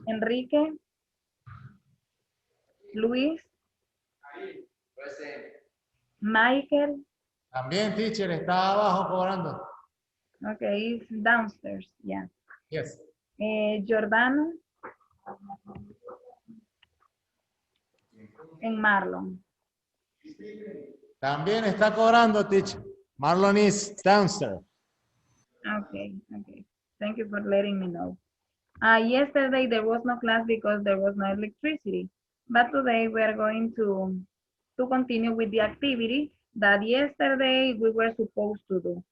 Enrique, Luis, Michael. También, teacher, está abajo cobrando. Okay, it's downstairs. Yeah. Yes. Jordano. En Marlon. También está cobrando, teacher. Marlon is downstairs. Okay, okay. Thank you for letting me know. Yesterday there was no class because there was no electricity. But today we are going to continue with the activity that yesterday we were supposed to do.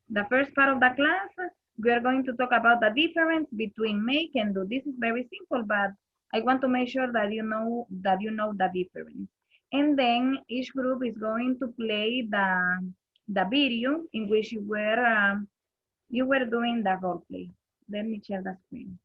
The first part of the class, we are going to talk about the difference between make and do. This is very simple, but I want to make sure that you know the difference. And then each group is going to play the video in which you were doing the role play. Let me share the screen.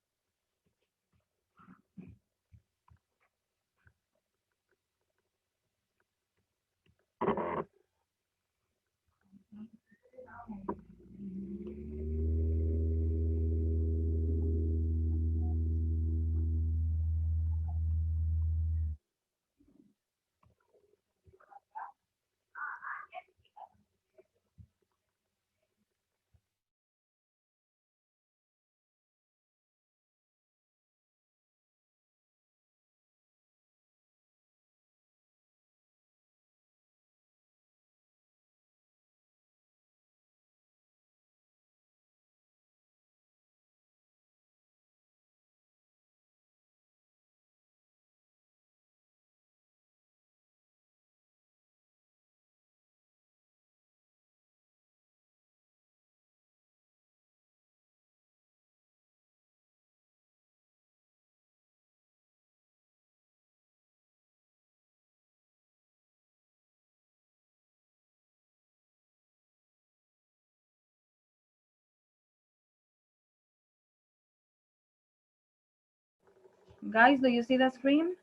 Guys, do you see the screen?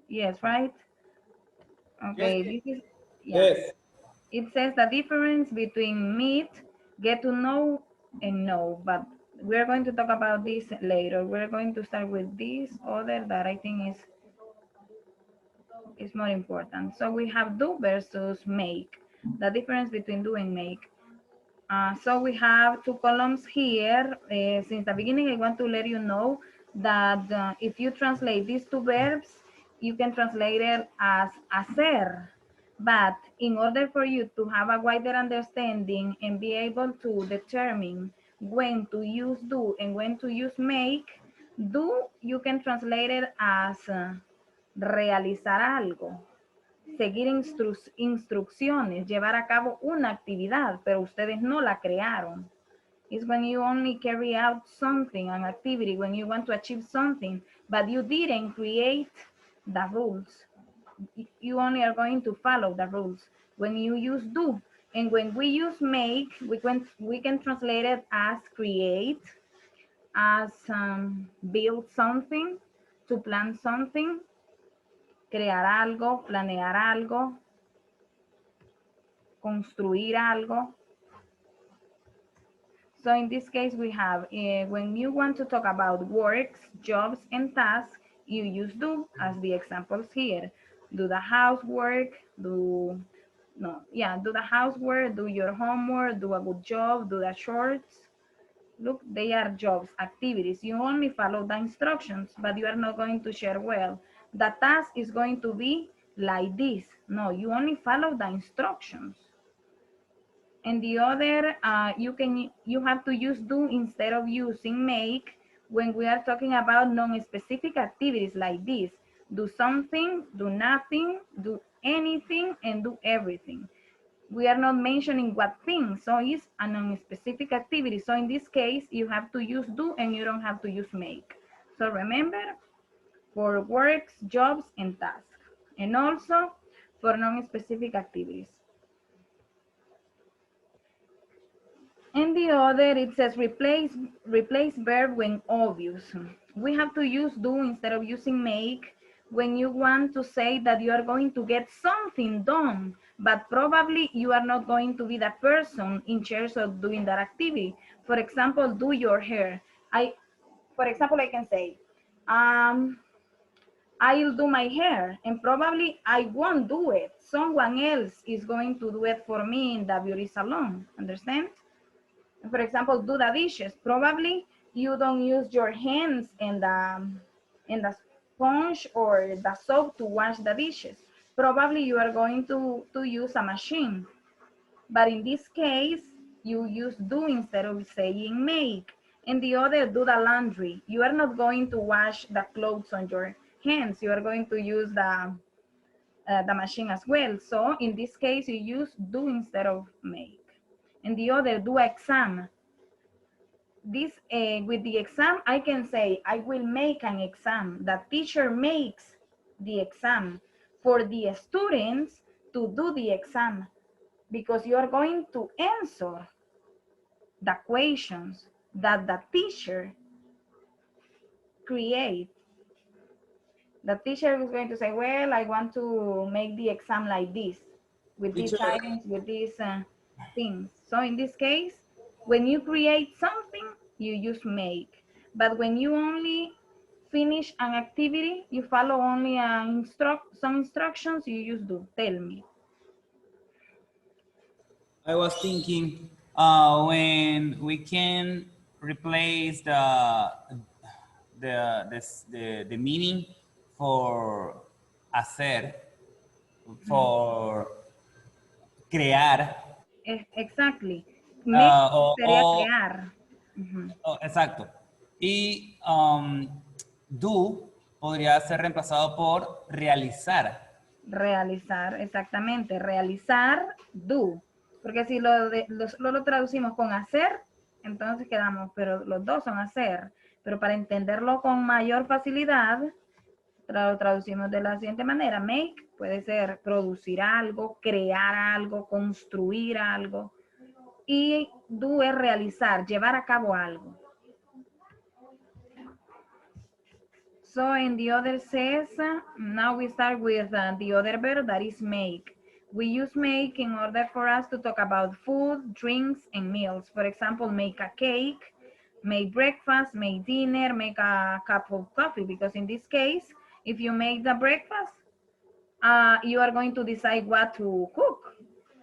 Yes, right? Okay, Yes. this is, yeah. Yes. It says the difference between meet, get to know, and know, but we're going to talk about this later. We're going to start with this other that I think is more important. So we have do versus make, the difference between do and make. So we have two columns here. Since the beginning, I want to let you know that if you translate these two verbs, you can translate it as hacer. But in order for you to have a wider understanding and be able to determine when to use do and when to use make, do you can translate it as realizar algo, seguir instrucciones, llevar a cabo una actividad, pero ustedes no la crearon. It's when you only carry out something, an activity, when you want to achieve something, but you didn't create the rules. You only are going to follow the rules. When you use do, and when we use make, we can translate it as create, as build something, to plan something, crear algo, planear algo, construir algo. So in this case, we have, when you want to talk about works, jobs, and tasks, you use do as the examples here. Do the housework, do the housework, do your homework, do a good job, do the chores. Look, they are jobs, activities. You only follow the instructions, but you are not going to share well. The task is going to be like this. No, you only follow the instructions. And the other, you have to use do instead of using make when we are talking about non-specific activities like this. Do something, do nothing, do anything, and do everything. We are not mentioning what thing, so it's a non-specific activity. So in this case, you have to use do and you don't have to use make. So remember, for works, jobs, and tasks, and also for non-specific activities. And the other, it says replace verb when obvious. We have to use do instead of using make when you want to say that you are going to get something done, but probably you are not going to be the person in charge of doing that activity. For example, do your hair. For example, I can say, I'll do my hair, and probably I won't do it. Someone else is going to do it for me in the beauty salon. Understand? For example, do the dishes. Probably you don't use your hands in the sponge or the soap to wash the dishes. Probably you are going to use a machine. But in this case, you use do instead of saying make. And the other, do the laundry. You are not going to wash the clothes on your hands. You are going to use the machine as well. So in this case, you use do instead of make. And the other, do exam. This with the exam, I can say I will make an exam. The teacher makes the exam for the students to do the exam, because you are going to answer the questions that the teacher create. The teacher is going to say, well, I want to make the exam like this, with these Teacher, items, with these things. So in this case, when you create something, you use make. But when you only finish an activity, you follow only some instructions, you use do. Tell me. I was thinking when we can replace the meaning for hacer for crear Exactly. Make sería o crear. Ujú. exacto. Y do podría ser reemplazado por realizar. Realizar, exactamente, realizar, do. Porque si lo traducimos con hacer, entonces quedamos, pero los dos son hacer. Pero para entenderlo con mayor facilidad, lo traducimos de la siguiente manera. Make puede ser producir algo, crear algo, construir algo. Y do es realizar, llevar a cabo algo. So in the other says, now we start with the other verb, that is make. We use make in order for us to talk about food, drinks, and meals. For example, make a cake, make breakfast, make dinner, make a cup of coffee. Because in this case, if you make the breakfast, you are going to decide what to cook.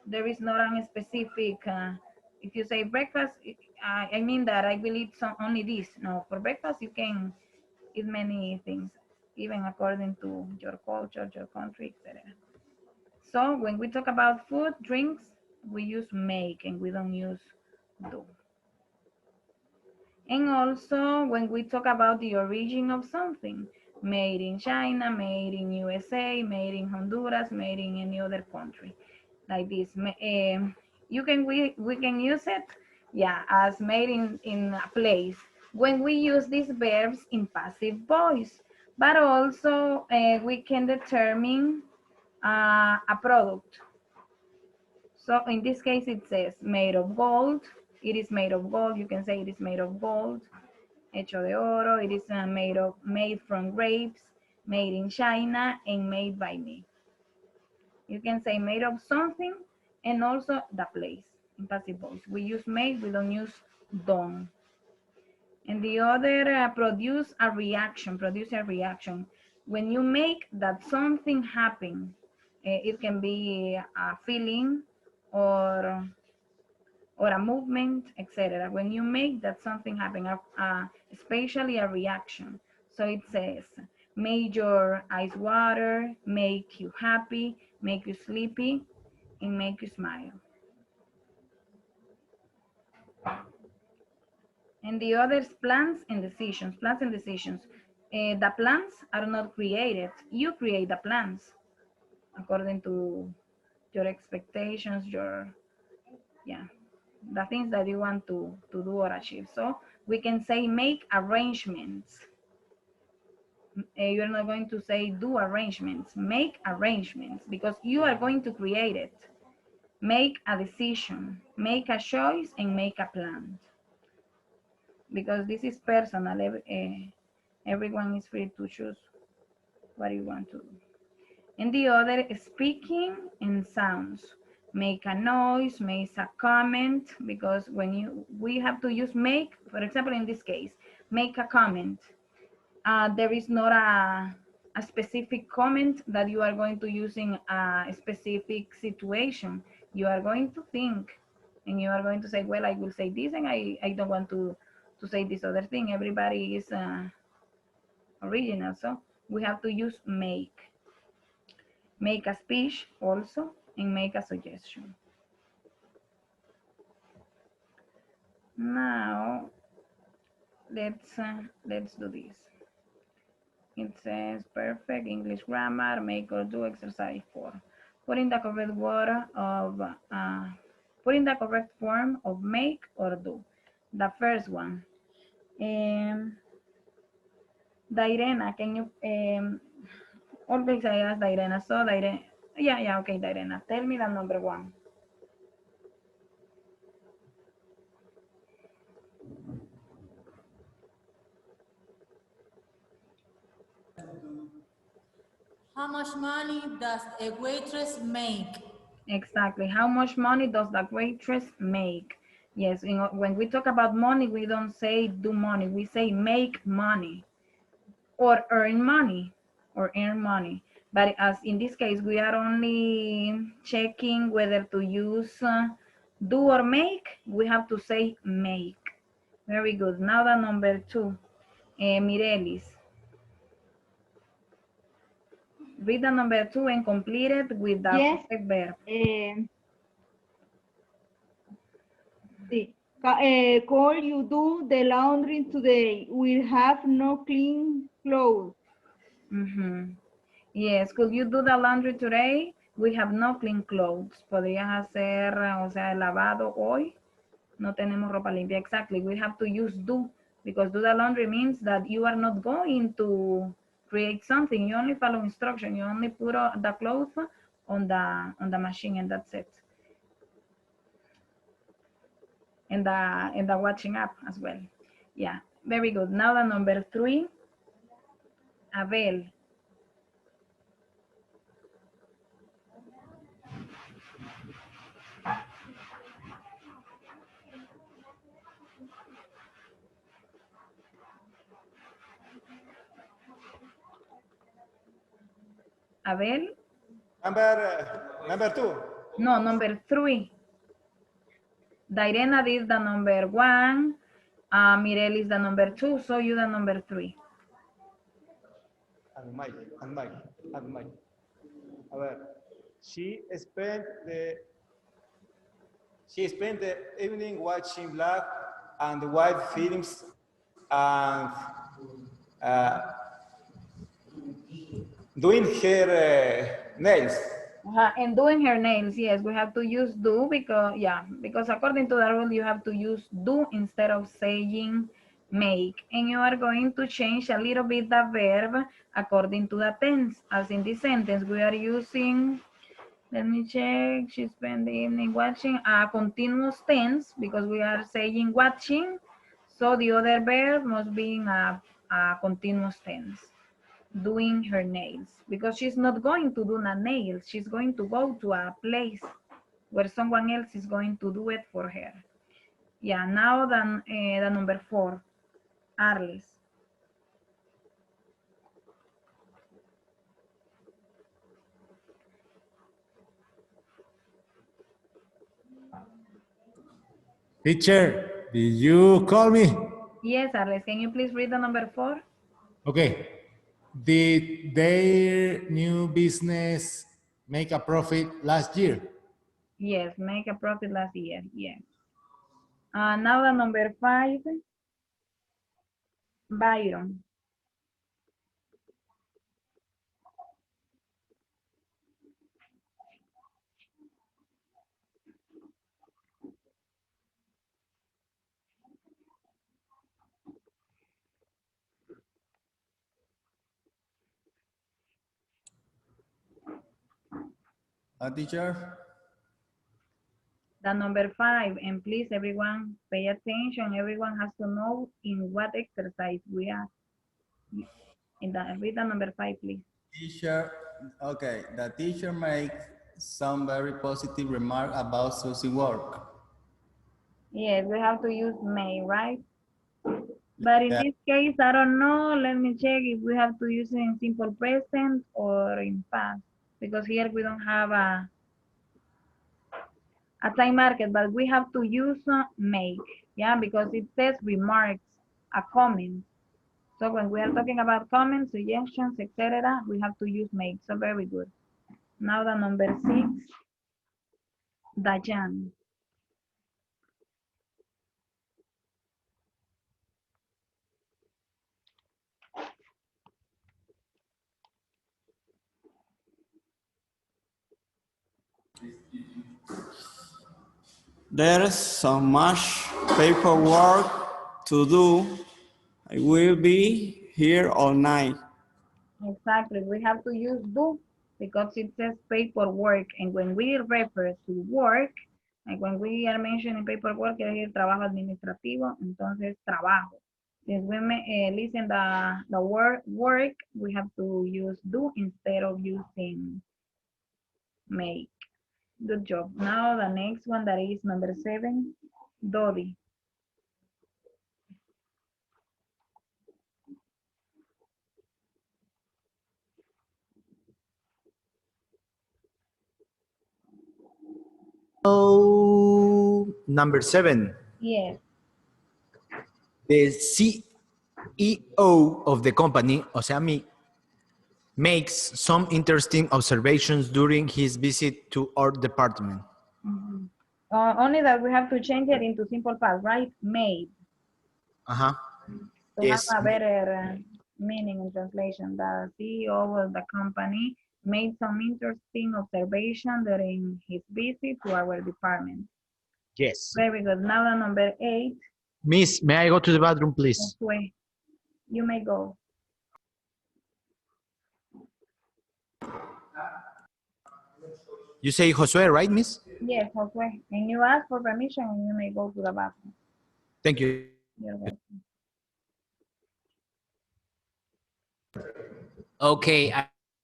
There is not a specific, if you say breakfast, I mean that I will eat only this. No, for breakfast, you can eat many things, even according to your culture, your country, etc. So when we talk about food, drinks, we use make and we don't use do. And also when we talk about the origin of something, made in China, made in USA, made in Honduras, made in any other country, like this. We can use it, yeah, as made in a place when we use these verbs in passive voice, but also we can determine a product. So in this case, it says made of gold. It is made of gold. You can say it is made of gold. Hecho de oro. It is made from grapes, made in China, and made by me. You can say made of something and also the place in passive voice. We use made, we don't use done. And the other, produce a reaction. When you make that something happen, it can be a feeling or a movement, etc. When you make that something happen, especially a reaction. So it says, make your eyes water, make you happy, make you sleepy, and make you smile. And the others, plans and decisions. Plans and decisions. The plans are not created. You create the plans according to your expectations, yeah, the things that you want to do or achieve. So we can say make arrangements. You're not going to say do arrangements, make arrangements, because you are going to create it. Make a decision, make a choice, and make a plan. Because this is personal, everyone is free to choose what you want to do. and the other speaking and sounds. Make a noise, make a comment, because when we have to use make, for example, in this case, make a comment. There is not a specific comment that you are going to use in a specific situation. You are going to think and you are going to say, well, I will say this and I don't want to say this other thing. Everybody is original, so we have to use make a speech also, and make a suggestion. Now let's do this. It says perfect English grammar, make or do exercise 4. Put in the correct word of put in the correct form of make or do. The first one. Dairena, can you always I ask Dairena. So Dairena, yeah, okay, Dairena. Tell me the number one. How much money does a waitress make? Exactly. How much money does the waitress make? Yes, when we talk about money, we don't say do money. We say make money or earn money or earn money. But as in this case, we are only checking whether to use do or make. We have to say make. Very good. Now the number two, Mirelis. Read the number two and complete it with the Yes. correct verb. Sí. Call you do the laundry today. We have no clean clothes. Yes, could you do the laundry today? We have no clean clothes. Podrías hacer, o sea, el lavado hoy. No tenemos ropa limpia. Exactly. We have to use do, because do the laundry means that you are not going to create something. You only follow instruction. You only put the clothes on the machine, and that's it. And the watching app as well. Yeah, very good. Now the number three, Abel. Abel? Number two. No, number three. Dairena did the number one. Mirel is the number two, so you the number three. And Mike. A ver. She spent the evening watching black and white films and doing her nails. And doing her nails, yes, we have to use do because according to the rule, you have to use do instead of saying make. And you are going to change a little bit the verb according to the tense. As in this sentence, we are using, let me check, she spent the evening watching a continuous tense because we are saying watching. So the other verb must be in a continuous tense. Doing her nails, because she's not going to do the nails. She's going to go to a place where someone else is going to do it for her. Yeah, now the number four, Arles. Teacher, did you call me? Yes, Arles, can you please read the number four? Okay. Did their new business make a profit last year? Yes, make a profit last year, yes. Now the number five, Byron. Teacher. The number five, and please everyone pay attention. Everyone has to know in what exercise we are. Read the number five, please. Teacher, okay, the teacher makes some very positive remark about Susie work. Yes, we have to use may, right? But in Yeah. this case, I don't know. Let me check if we have to use it in simple present or in past. Because here we don't have a time market, but we have to use make. Yeah, because it says remarks, a comment. So when we are talking about comments, suggestions, etc., we have to use make. So very good. Now the number 6, Dayan. There's so much paperwork to do. I will be here all night. Exactly. We have to use do because it says paperwork. And when we refer to work, and when we are mentioning paperwork, quiere decir trabajo administrativo, entonces trabajo. Since we listen the word work, we have to use do instead of using make. Good job. Now the next one, that is number 7, Dodi. So, number 7, Yes. the CEO of the company, o sea, me, makes some interesting observations during his visit to our department. Only that we have to change it into simple past, right? Made. Uh-huh. To have Yes. a better meaning in translation. The CEO of the company made some interesting observation during his visit to our department. Yes. Very good. Now the number 8, Miss, may I go to the bathroom, please? Josue. You may go. You say Josue, right, Miss? Yes, Josue. And you ask for permission and you may go to the bathroom. Thank you. You're welcome. Okay,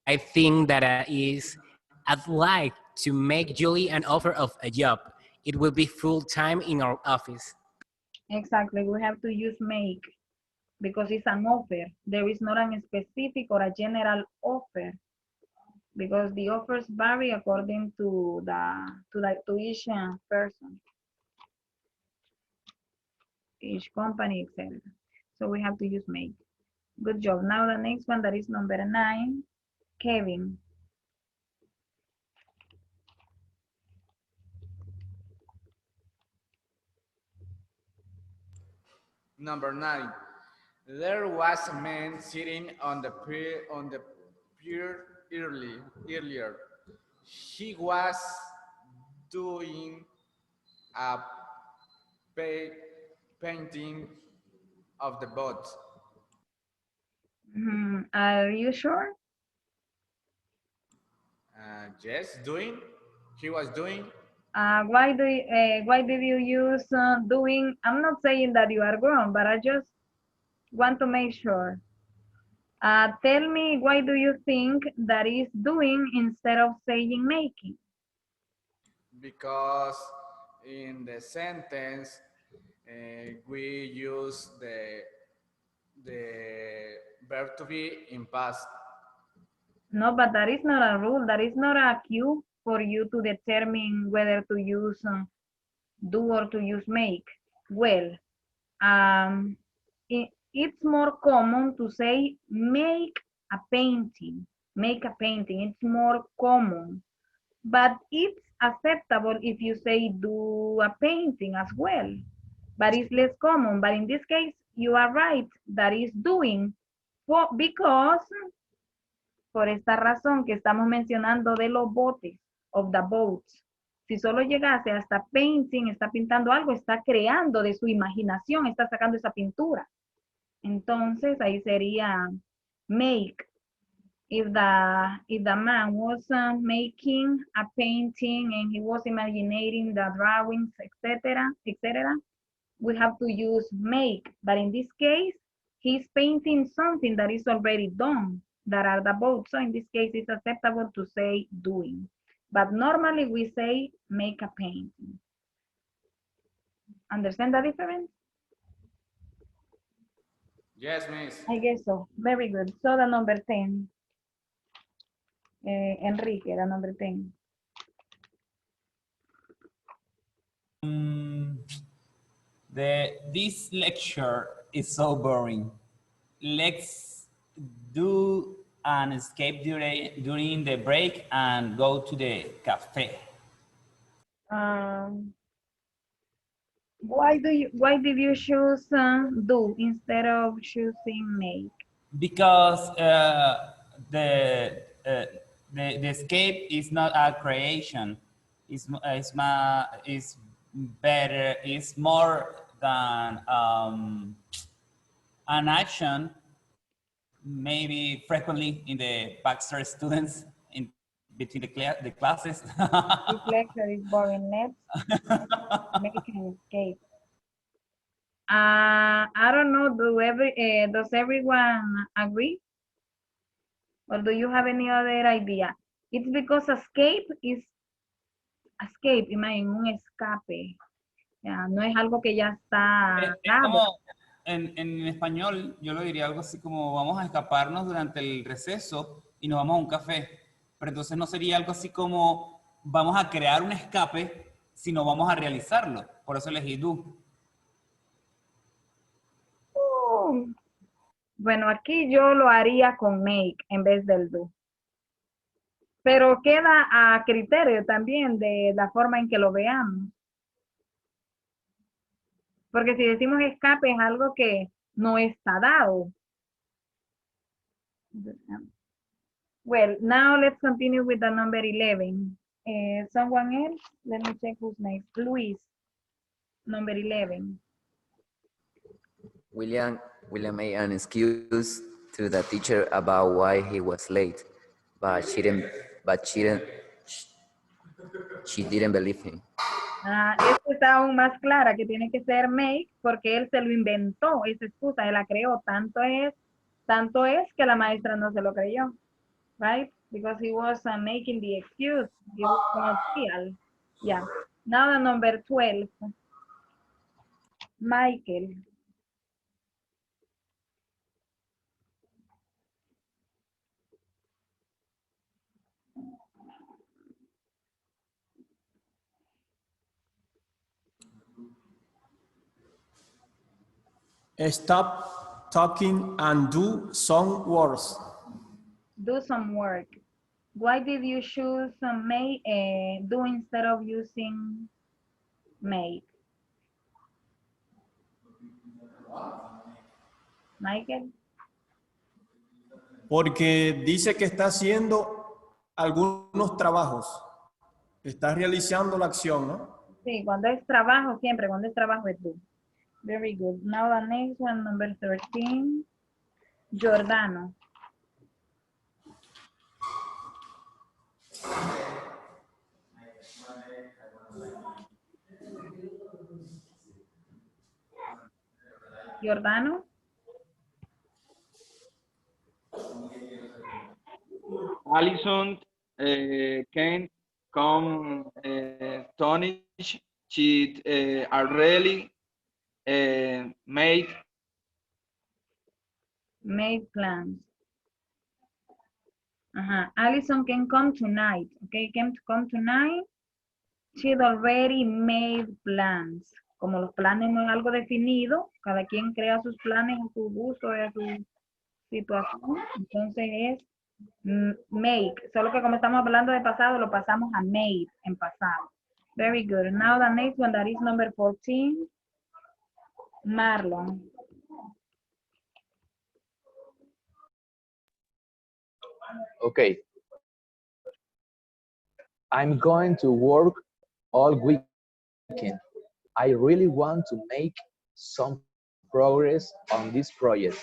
I think that I'd like to make Julie an offer of a job. It will be full-time in our office. Exactly. We have to use make because it's an offer. There is not a specific or a general offer, because the offers vary according to each person, each company, etc. So we have to use make. Good job. Now the next one, that is number 9, Kevin. Number 9. There was a man sitting on the pier earlier. He was doing a painting of the boat. Are you sure? Yes, doing. He was doing. Why did you use doing? I'm not saying that you are wrong, but I just want to make sure. Tell me, why do you think that is doing instead of saying making? Because in the sentence we use the verb to be in past. No, but that is not a rule. That is not a cue for you to determine whether to use do or to use make. Well, it's more common to say make a painting. Make a painting. It's more common. But it's acceptable if you say do a painting as well. But it's less common. But in this case, you are right. That is doing. Because por esta razón que estamos mencionando de los botes, of the boats. Si solo llegase hasta painting, está pintando algo, está creando de su imaginación, está sacando esa pintura. Entonces ahí sería make. If the man was making a painting and he was imagining the drawings, etc., we have to use make. But in this case, he's painting something that is already done. that are the both. So in this case, it's acceptable to say doing. But normally we say make a painting. Understand the difference? Yes, miss. I guess so. Very good. So the number 10. Enrique, the number 10. This lecture is so boring. Let's do an escape during the break and go to the cafe. Why did you choose do instead of choosing make? Because the escape is not a creation. It's better. It's more than an action. Maybe frequently in the Baxter students in between the classes. This lecture is boring. Let's make an escape. I don't know. Does everyone agree? Or do you have any other idea? It's because escape is escape, imagine, un escape. Ya, no es algo que ya está Es dado. como, en español, yo lo diría algo así como vamos a escaparnos durante el receso y nos vamos a un café. Pero entonces no sería algo así como vamos a crear un escape, sino vamos a realizarlo. Por eso elegí do. Bueno, aquí yo lo haría con make en vez del do. Pero queda a criterio también de la forma en que lo veamos. Porque si decimos escape es algo que no está dado. Well, now let's continue with the number 11. Someone else? Let me check who's next. Luis, number 11. William made an excuse to the teacher about why he was late, but she didn't believe him. Esta está aún más clara, que tiene que ser make, porque él se lo inventó, esa excusa, él la creó. Tanto es que la maestra no se lo creyó, right? Because he was making the excuse. It was not real. Yeah. Now the number 12. Michael. Stop talking and do some words. Do some work. Why did you choose do instead of using make? Michael? Porque dice que está haciendo algunos trabajos. Está realizando la acción, ¿no? Sí, cuando es trabajo, siempre cuando es trabajo es do. Very good. Now the next one, number 13. Giordano. Giordano? Allison can come Tony. She already made plans. Allison can come tonight. Okay, can come tonight. She'd already made plans. Como los planes no es algo definido, cada quien crea sus planes a su gusto y a su situación. Entonces es make. Solo que como estamos hablando de pasado, lo pasamos a made en pasado. Very good. Now the next one, that is number 14. Marlon. Okay. I'm going to work all weekend. I really want to make some progress on this project.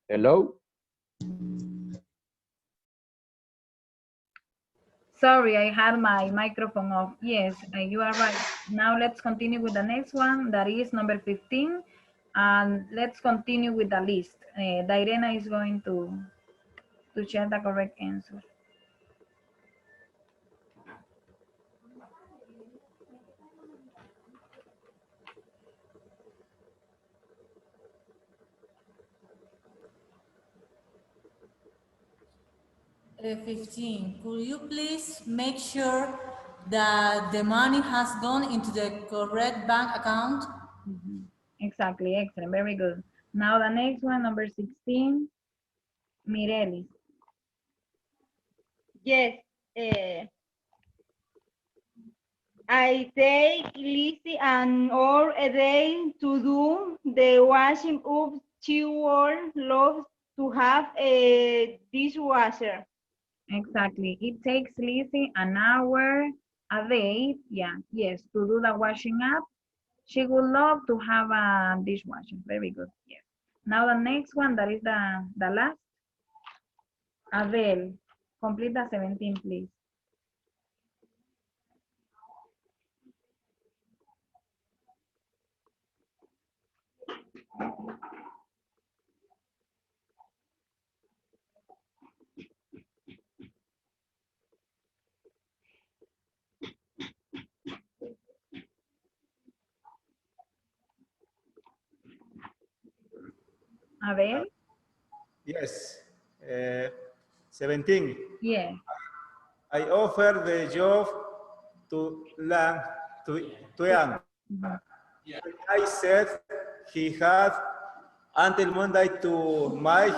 Hello? Sorry, I had my microphone off. Yes, you are right. Now let's continue with the next one. That is number 15. And let's continue with the list. Dairena is going to share the correct answer. 15. Could you please make sure that the money has gone into the correct bank account? Exactly, excellent, very good. Now the next one, number 16, Mirelis. Yes. I take Lizzie an hour a day to do the washing up. She would love to have a dishwasher. Exactly, it takes Lizzie an hour a day, yeah, yes, to do the washing up. She would love to have a dishwasher, very good, yes. Now the next one, that is the last, Adele, complete the 17, please. Abel? Yes. 17. Yeah. I offer the job to Lang, to Yang. I said he had until Monday to make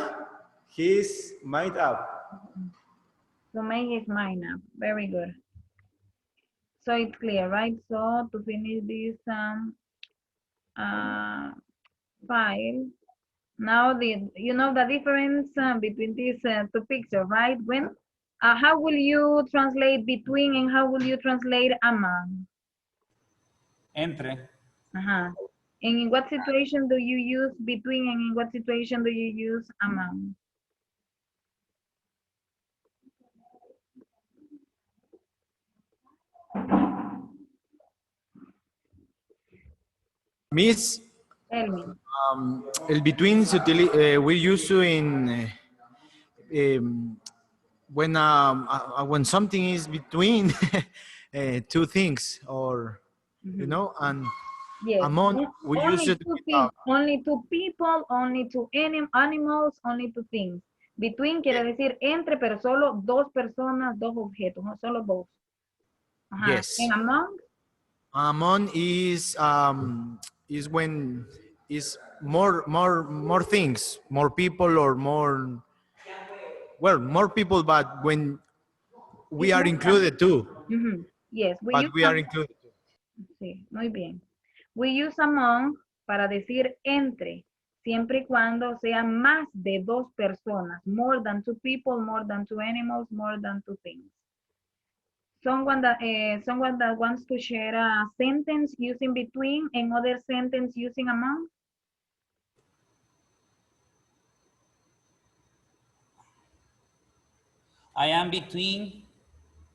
his mind up. To make his mind up, very good. So it's clear, right? So to finish this file, now you know the difference between these two pictures, right? How will you translate between and how will you translate among? Entre. And in what situation do you use between and in what situation do you use among? Miss, Tell me. el between we use to in when something is between two things, or you know, and Yes. among we use Only it two things, only two people, only two animals, only two things. Between quiere decir entre, pero solo dos personas, dos objetos, no solo dos. Yes. And among? Among is when is more things, more people, or more, well, more people, but when we are included too. Yes, But we are included too. Sí, muy bien. We use among para decir entre, siempre y cuando sea más de dos personas. More than two people, more than two animals, more than two things. Someone that wants to share a sentence using between and other sentence using among? I am between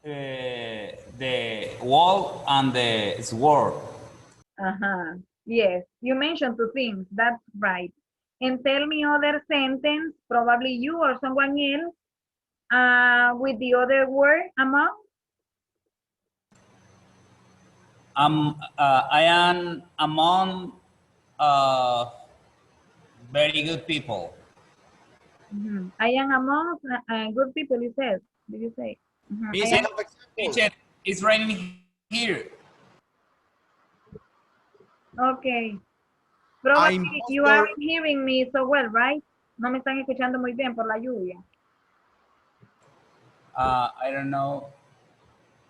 the wall and the sword. Yes, you mentioned two things. That's right. And tell me other sentence, probably you or someone else, with the other word among. I am among very good people. I am among good people, you said. Did you say? Teacher, it's raining here. Okay. Probably you aren't hearing me so well, right? No me están escuchando muy bien por la lluvia. I don't know.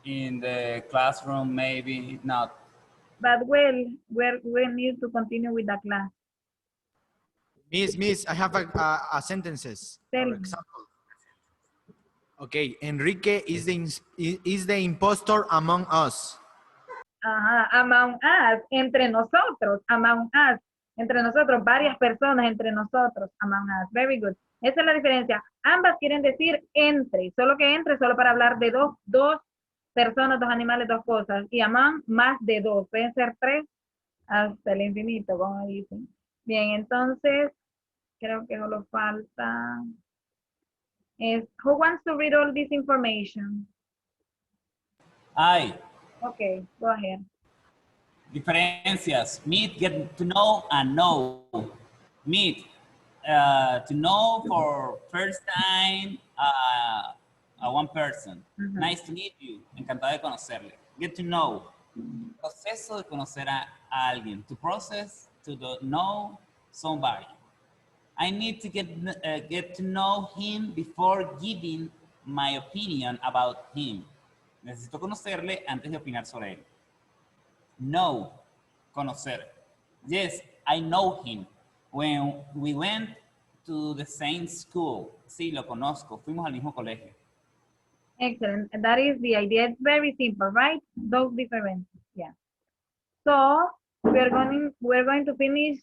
In the classroom, maybe not. But well, we need to continue with the class. Miss, I have a sentences. Tell For me. example, okay, Enrique is the impostor among us. Among us, entre nosotros, among us, entre nosotros, varias personas entre nosotros, among us. Very good. Esa es la diferencia. Ambas quieren decir entre, solo que entre, solo para hablar de dos personas, dos animales, dos cosas. Y among, más de dos. Pueden ser tres hasta el infinito, como dicen. Bien, entonces, creo que solo falta. Who wants to read all this information? I. Okay, go ahead. Diferencias. Meet, get to know, and know. Meet. To know for first time one person. Nice to meet you. Encantado de conocerle. Get to know. Proceso de conocer a alguien. To process, to know somebody. I need to get to know him before giving my opinion about him. Necesito conocerle antes de opinar sobre él. Know, conocer. Yes, I know him. When we went to the same school. Sí, lo conozco. Fuimos al mismo colegio. Excellent. And that is the idea. It's very simple, right? Those differences. Yeah. So we're going to finish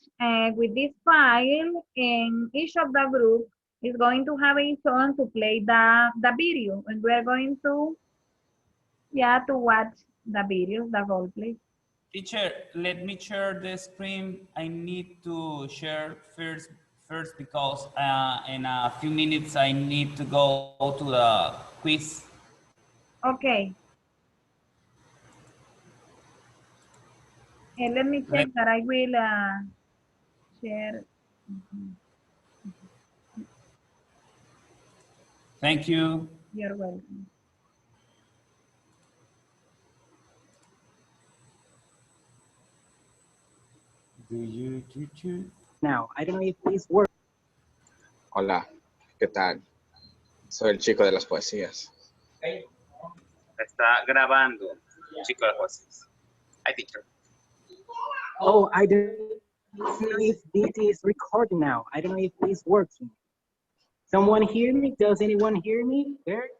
with this file, and each of the group is going to have a turn to play the video, and we're going to watch the videos, the role play. Teacher, let me share the screen. I need to share first because in a few minutes I need to go to the quiz. Okay. And let me check that I will share. Thank you. You're welcome. Now, I don't know if this works. Hola, ¿qué tal? Soy el chico de las poesías. Está grabando, chico de jueces. Hi, teacher. Oh, I don't know if this is recording now. I don't know if this is working. Someone hear me? Does anyone hear me there?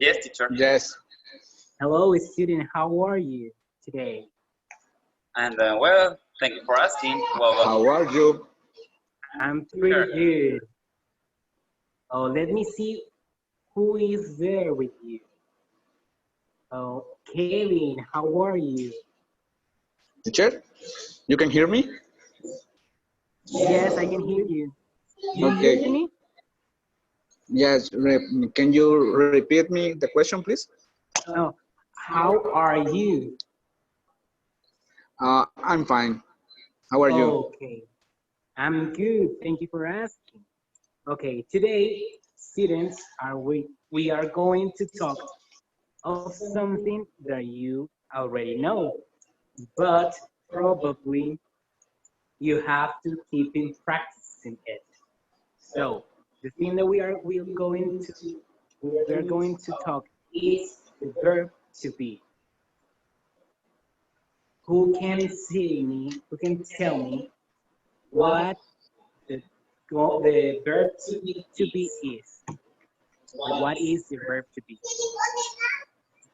Yes, teacher. Yes. Hello, student. How are you today? And well, thank you for asking. Well, how are you? I'm pretty good. Oh, let me see who is there with you. Oh, Kevin, how are you? Teacher, you can hear me? Yes, I can hear you. You Okay. hear me? Yes, can you repeat me the question, please? Oh, how are you? I'm fine. How are you? Okay, I'm good. Thank you for asking. Okay, today, students, we are going to talk of something that you already know, but probably you have to keep in practicing it. So the thing that we are going to talk is the verb to be. Who can tell me what the verb to be is? What is the verb to be?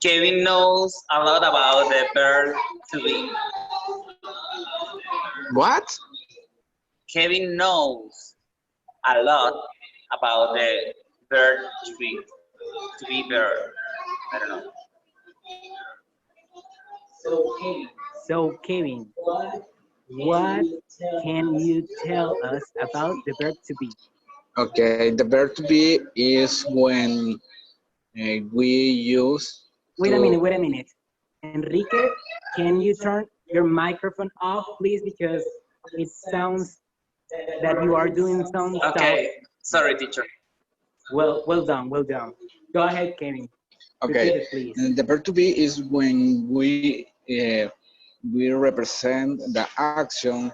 Kevin knows a lot about the verb to be. What? Kevin knows a lot about the verb to be verb. I don't know. So Kevin, what can you tell us about the verb to be? Okay, the verb to be is when we use. Wait a minute. Enrique, can you turn your microphone off, please? Because it sounds that you are doing some stuff. Okay, sorry, teacher. Well done. Go ahead, Kevin. Okay, Repeat it, please. the verb to be is when we represent the action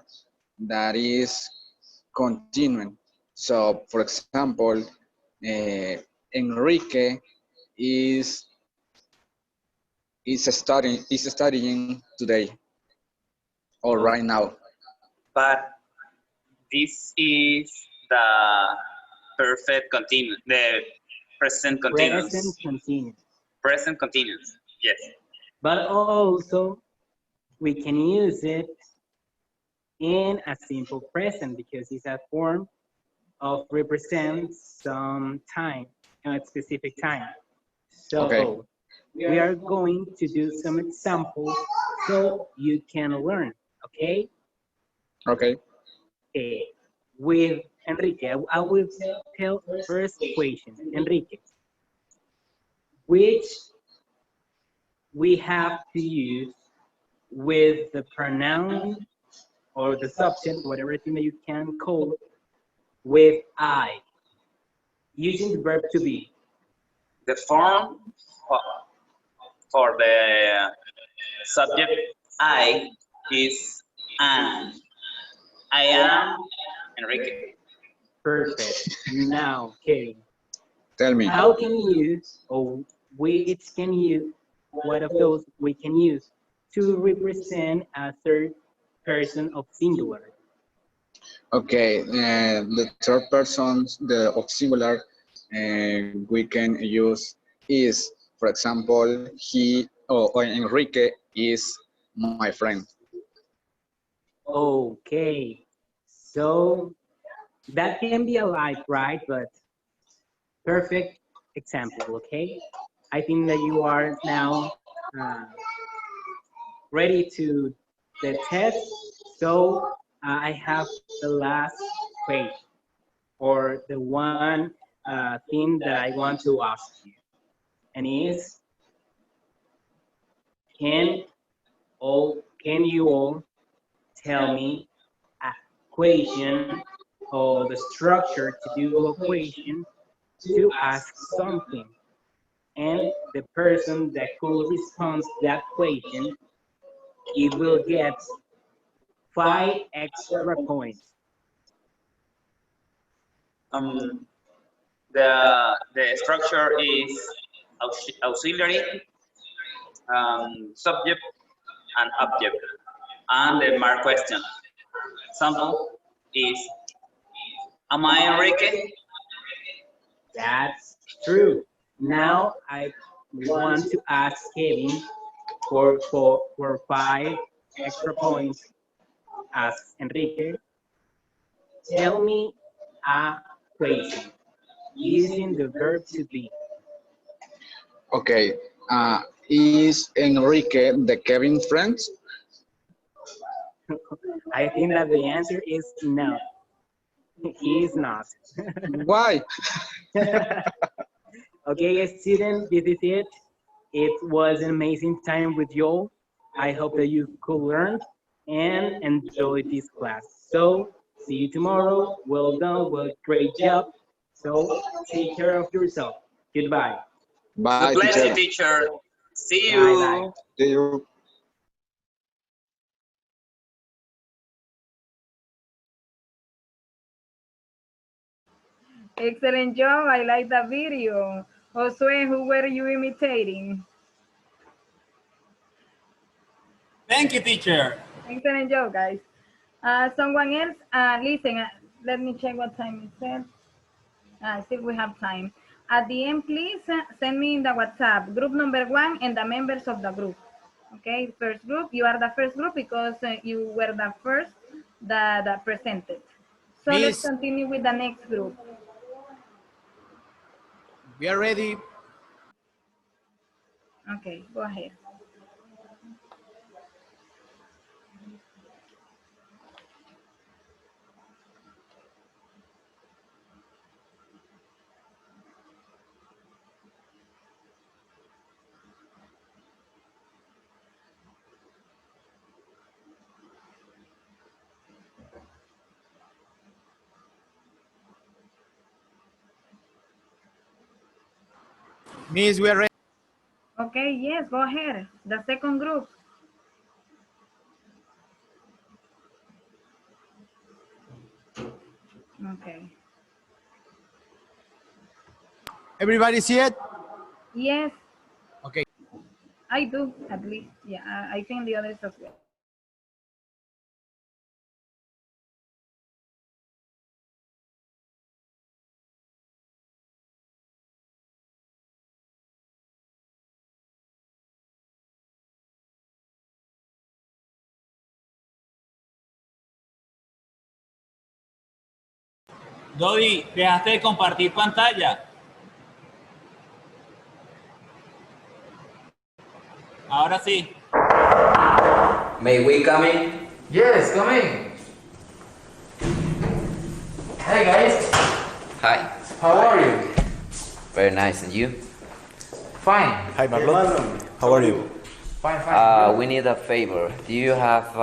that is continuing. So, for example, Enrique is studying today or right now. But this is the perfect continuous, the present continuous. Present continuous, yes. But also, we can use it in a simple present because it's a form of represent some time, a specific time. So Okay. we are going to do some examples so you can learn, okay? Okay. Okay. With Enrique, I will tell first question. Enrique, which we have to use with the pronoun or the subject, whatever thing that you can call, with I, using the verb to be. The form for the subject I is am. I am Enrique. Perfect. Now, Kevin, Tell me. how can you, or which can you, what of those we can use to represent a third person of singular? Okay, the third person, the of singular, we can use is, for example, he or Enrique is my friend. Okay, so that can be a lie, right? But perfect example, okay? I think that you are now uh, ready to the test. So I have the last question or the one thing that I want to ask you, and is can can you all tell me a question or the structure to do a question to ask something, and the person that could respond to that question, it will get 5 extra points. Um, the structure is auxiliary, subject, and object, and the mark question. Example is, am I Enrique? That's true. Now I want to ask Kevin for 5 extra points. Ask Enrique, tell me a question using the verb to be. Okay, is Enrique the Kevin friend? I think that the answer is no. He is not. Why? Okay, student, this is it. It was an amazing time with you all. I hope that you could learn and enjoy this class. So, see you tomorrow. Well done. Well, great job. So, take care of yourself. Goodbye. God Bye, bless you, teacher. teacher. See Bye bye. you. See you. Excellent job. I like that video. Josue, who were you imitating? Thank you, teacher. Excellent job, guys. Someone else, listen, let me check what time it said. Still we have time. At the end, please send me in the WhatsApp group number 1 and the members of the group. Okay, first group, you are the first group because you were the first that presented. So let's Miss, continue with the next group. we are ready. Okay, go ahead. Miss, we are ready. Okay, yes, go ahead. The second group. Okay. Everybody see it? Yes, Okay. I do, at least. Yeah, I think the others as well. Dodi, dejaste de compartir pantalla. Ahora sí. May we come in? Yes, come in. Hey guys, Hi. how are you? Very nice. And you? Fine. Hi, Marlon. How are you? Fine. We need a favor. Do you have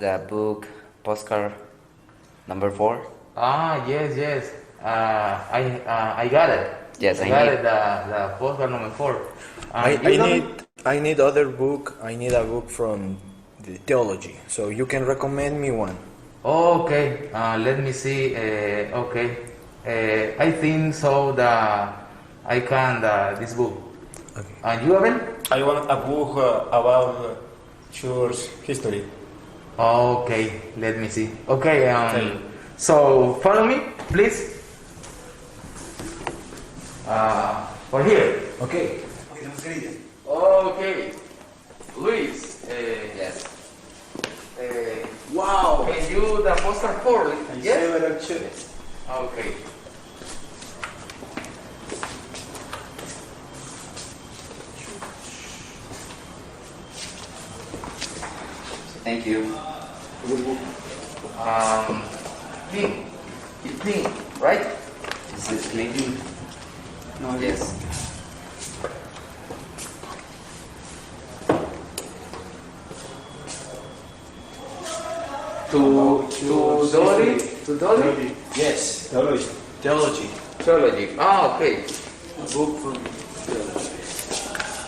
the book postcard number 4? Yes. I got it. Yes, I I got need. it. The postcard number 4. I need other book. I need a book from the theology. So you can recommend me one. Okay. Let me see. Okay. I think so. I can this book. Okay. And you, Abel? I want a book about church history. Okay. Let me see. Okay. So follow me, please. For here. Okay. Okay. Luis. Yes. Wow. Can you the poster 4? Yes. Several churches. Okay. Thank you. Clean. It's clean, right? Is it clean? No. Yes. To Dolly? Yes, theology. Theology. Theology. Okay. A book from theology.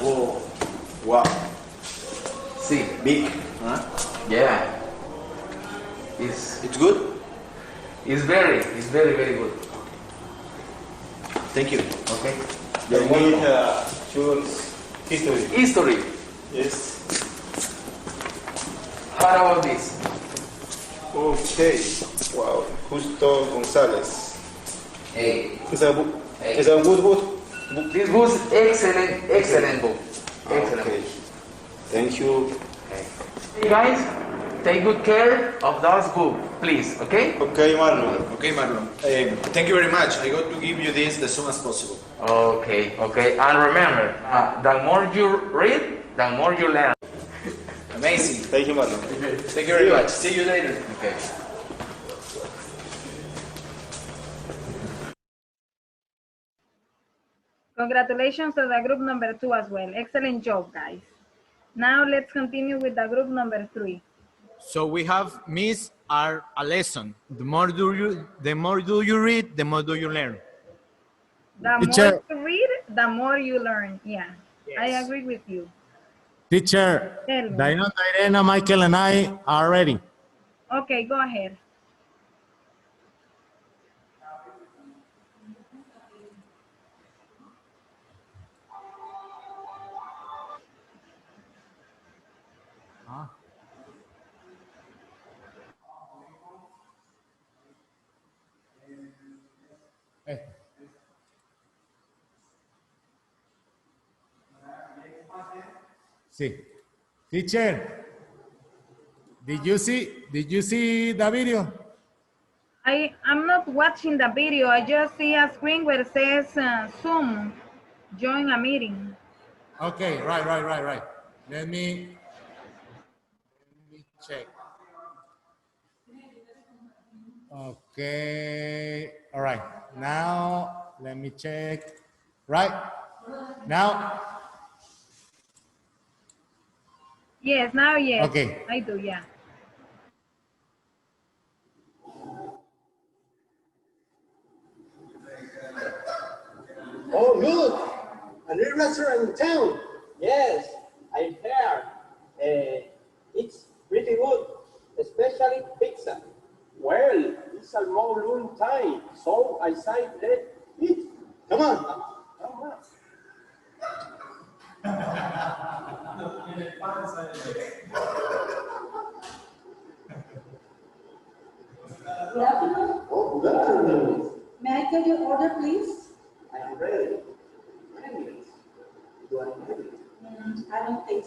Whoa. Wow. See. Big. Huh? Yeah. It's good? It's very good. Thank you. Okay. You need church history. History. Yes. How about this? Okay. Wow. Justo González. Hey. Is a book. Is a good book. This was excellent book. Excellent Okay. book. Thank you. Hey guys, take good care of that book, please. Okay? Okay, Marlon. Okay, Marlon. Thank you very much. I got to give you this as soon as possible. Okay. And remember, the more you read, the more you learn. Amazing. Thank you, Marlon. Thank you very much. See you later. Okay. Congratulations to the group number 2 as well. Excellent job, guys. Now let's continue with the group number 3. So we have Miss are a lesson. The more do you read, the more do you learn. The Teacher. more you read, the more you learn. Yeah, Yes. I agree with you. Teacher, Tell me. Diana, Irena, Michael, and I are ready. Okay, go ahead. Hey. Sí. Teacher, did you see the video? I'm not watching the video. I just see a screen where it says Zoom, join a meeting. Okay, right. Let me check. Okay, all right. Now, let me check. Right, now? Yes, now yes. Okay. I do, yeah. Oh, look! A new restaurant in town. Yes, I heard. It's pretty good, especially pizza. Well, it's a long time, so I say let's eat. Come on, come on. Good afternoon. Oh, good afternoon. May I get your order, please? I am ready. 9 minutes. Do I need it? I don't think so.